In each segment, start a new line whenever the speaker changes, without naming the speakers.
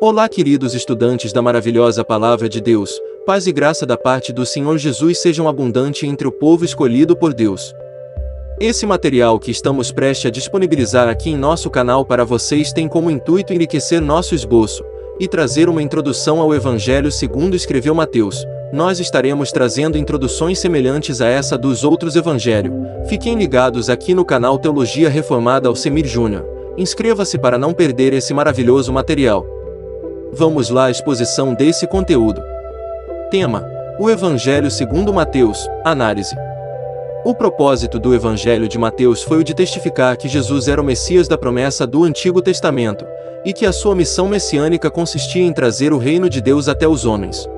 Olá, queridos estudantes da maravilhosa Palavra de Deus, paz e graça da parte do Senhor Jesus sejam abundantes entre o povo escolhido por Deus. Esse material que estamos prestes a disponibilizar aqui em nosso canal para vocês tem como intuito enriquecer nosso esboço e trazer uma introdução ao Evangelho segundo escreveu Mateus. Nós estaremos trazendo introduções semelhantes a essa dos outros evangelhos. Fiquem ligados aqui no canal Teologia Reformada Alcemir Júnior. Inscreva-se para não perder esse maravilhoso material. Vamos lá à exposição desse conteúdo. Tema: o Evangelho segundo Mateus, análise. O propósito do Evangelho de Mateus foi o de testificar que Jesus era o Messias da promessa do Antigo Testamento, e que a sua missão messiânica consistia em trazer o reino de Deus até os homens.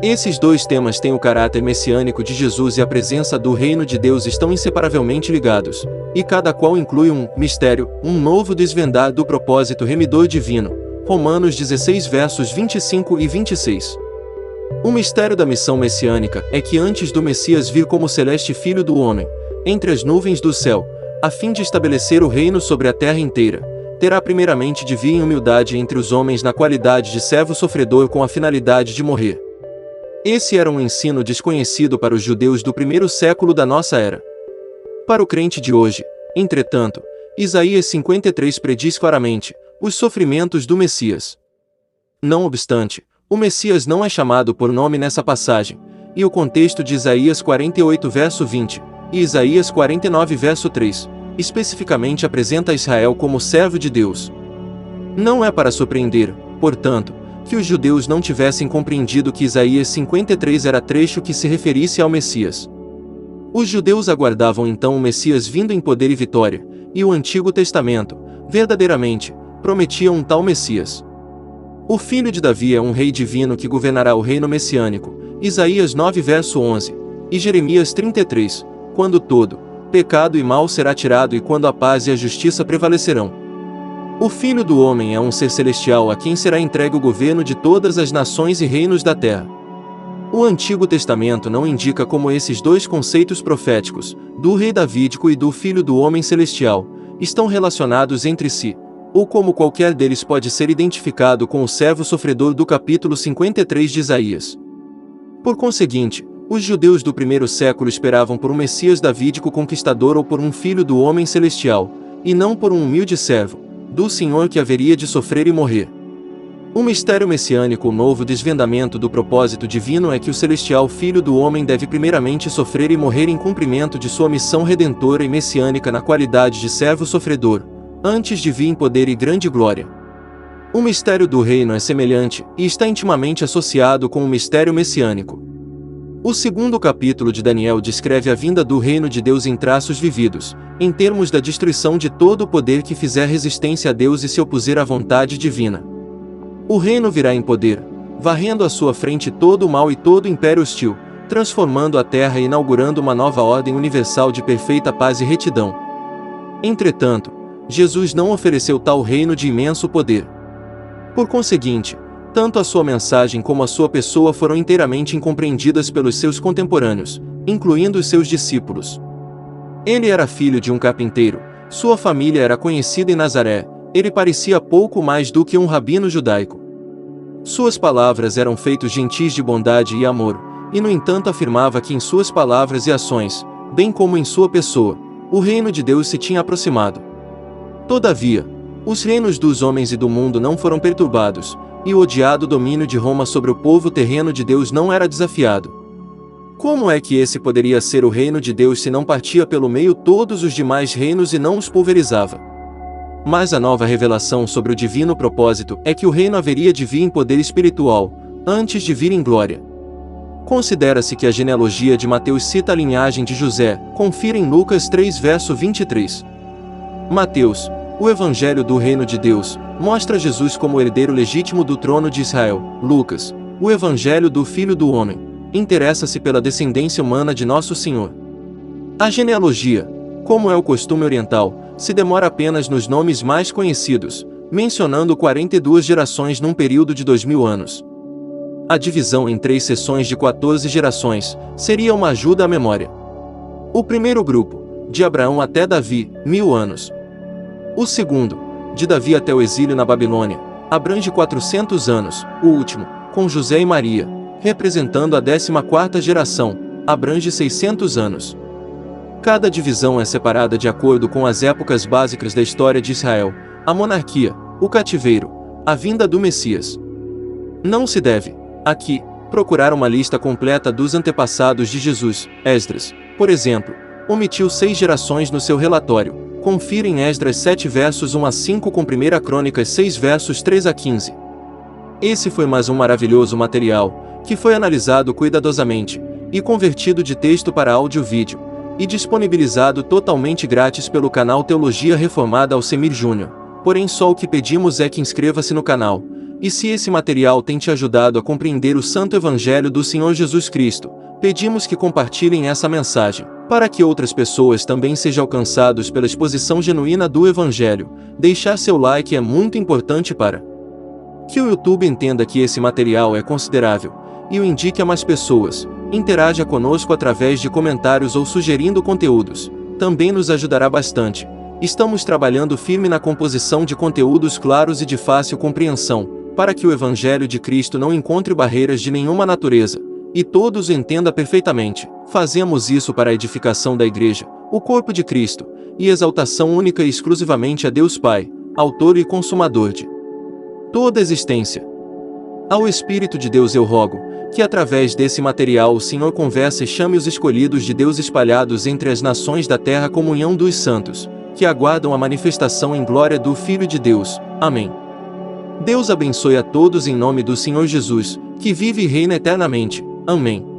Esses dois temas têm o caráter messiânico de Jesus e a presença do reino de Deus estão inseparavelmente ligados, e cada qual inclui um mistério, um novo desvendar do propósito remidor divino. Romanos 16 versos 25 e 26. O mistério da missão messiânica é que antes do Messias vir como celeste Filho do Homem, entre as nuvens do céu, a fim de estabelecer o reino sobre a terra inteira, terá primeiramente de vir em humildade entre os homens na qualidade de servo sofredor com a finalidade de morrer. Esse era um ensino desconhecido para os judeus do primeiro século da nossa era. Para o crente de hoje, entretanto, Isaías 53 prediz claramente os sofrimentos do Messias. Não obstante, o Messias não é chamado por nome nessa passagem, e o contexto de Isaías 48 verso 20 e Isaías 49 verso 3 especificamente apresenta Israel como servo de Deus. Não é para surpreender, portanto, que os judeus não tivessem compreendido que Isaías 53 era trecho que se referisse ao Messias. Os judeus aguardavam então o Messias vindo em poder e vitória, e o Antigo Testamento, verdadeiramente, prometia um tal Messias. O filho de Davi é um rei divino que governará o reino messiânico, Isaías 9 verso 11, e Jeremias 33, quando todo pecado e mal será tirado e quando a paz e a justiça prevalecerão. O Filho do Homem é um ser celestial a quem será entregue o governo de todas as nações e reinos da terra. O Antigo Testamento não indica como esses dois conceitos proféticos, do rei davídico e do Filho do Homem celestial, estão relacionados entre si, ou como qualquer deles pode ser identificado com o servo sofredor do capítulo 53 de Isaías. Por conseguinte, os judeus do primeiro século esperavam por um Messias davídico conquistador ou por um Filho do Homem celestial, e não por um humilde servo do Senhor que haveria de sofrer e morrer. O mistério messiânico, o novo desvendamento do propósito divino é que o celestial Filho do Homem deve primeiramente sofrer e morrer em cumprimento de sua missão redentora e messiânica na qualidade de servo sofredor, antes de vir em poder e grande glória. O mistério do reino é semelhante, e está intimamente associado com o mistério messiânico. O segundo capítulo de Daniel descreve a vinda do reino de Deus em traços vividos, em termos da destruição de todo o poder que fizer resistência a Deus e se opuser à vontade divina. O reino virá em poder, varrendo à sua frente todo o mal e todo o império hostil, transformando a terra e inaugurando uma nova ordem universal de perfeita paz e retidão. Entretanto, Jesus não ofereceu tal reino de imenso poder. Por conseguinte, tanto a sua mensagem como a sua pessoa foram inteiramente incompreendidas pelos seus contemporâneos, incluindo os seus discípulos. Ele era filho de um carpinteiro, sua família era conhecida em Nazaré, ele parecia pouco mais do que um rabino judaico. Suas palavras eram feitos gentis de bondade e amor, e no entanto afirmava que em suas palavras e ações, bem como em sua pessoa, o reino de Deus se tinha aproximado. Todavia, os reinos dos homens e do mundo não foram perturbados, e o odiado domínio de Roma sobre o povo terreno de Deus não era desafiado. Como é que esse poderia ser o reino de Deus se não partia pelo meio todos os demais reinos e não os pulverizava? Mas a nova revelação sobre o divino propósito é que o reino haveria de vir em poder espiritual, antes de vir em glória. Considera-se que a genealogia de Mateus cita a linhagem de José, confira em Lucas 3 verso 23. Mateus, o Evangelho do Reino de Deus, mostra Jesus como herdeiro legítimo do trono de Israel. Lucas, o Evangelho do Filho do Homem, interessa-se pela descendência humana de Nosso Senhor. A genealogia, como é o costume oriental, se demora apenas nos nomes mais conhecidos, mencionando 42 gerações num período de 2000 anos. A divisão em 3 seções de 14 gerações seria uma ajuda à memória. O primeiro grupo, de Abraão até Davi, 1000 anos. O segundo, de Davi até o exílio na Babilônia, Abrange 400 anos, o último, com José e Maria, representando a 14ª geração, abrange 600 anos. Cada divisão é separada de acordo com as épocas básicas da história de Israel, a monarquia, o cativeiro, a vinda do Messias. Não se deve, aqui, procurar uma lista completa dos antepassados de Jesus. Esdras, por exemplo, omitiu 6 gerações no seu relatório. Confira em Esdras 7 versos 1 a 5 com 1 Crônicas 6 versos 3 a 15. Esse foi mais um maravilhoso material, que foi analisado cuidadosamente, e convertido de texto para áudio e vídeo, e disponibilizado totalmente grátis pelo canal Teologia Reformada Alcemir Júnior. Porém só o que pedimos é que inscreva-se no canal, e se esse material tem te ajudado a compreender o Santo Evangelho do Senhor Jesus Cristo, pedimos que compartilhem essa mensagem, para que outras pessoas também sejam alcançados pela exposição genuína do Evangelho. Deixar seu like é muito importante para que o YouTube entenda que esse material é considerável, e o indique a mais pessoas. Interaja conosco através de comentários ou sugerindo conteúdos, também nos ajudará bastante. Estamos trabalhando firme na composição de conteúdos claros e de fácil compreensão, para que o Evangelho de Cristo não encontre barreiras de nenhuma natureza, e todos o entendam perfeitamente. Fazemos isso para a edificação da Igreja, o corpo de Cristo, e exaltação única e exclusivamente a Deus Pai, autor e consumador de toda a existência. Ao Espírito de Deus eu rogo, que através desse material o Senhor converse e chame os escolhidos de Deus espalhados entre as nações da terra à comunhão dos santos, que aguardam a manifestação em glória do Filho de Deus. Amém. Deus abençoe a todos em nome do Senhor Jesus, que vive e reina eternamente. Amém.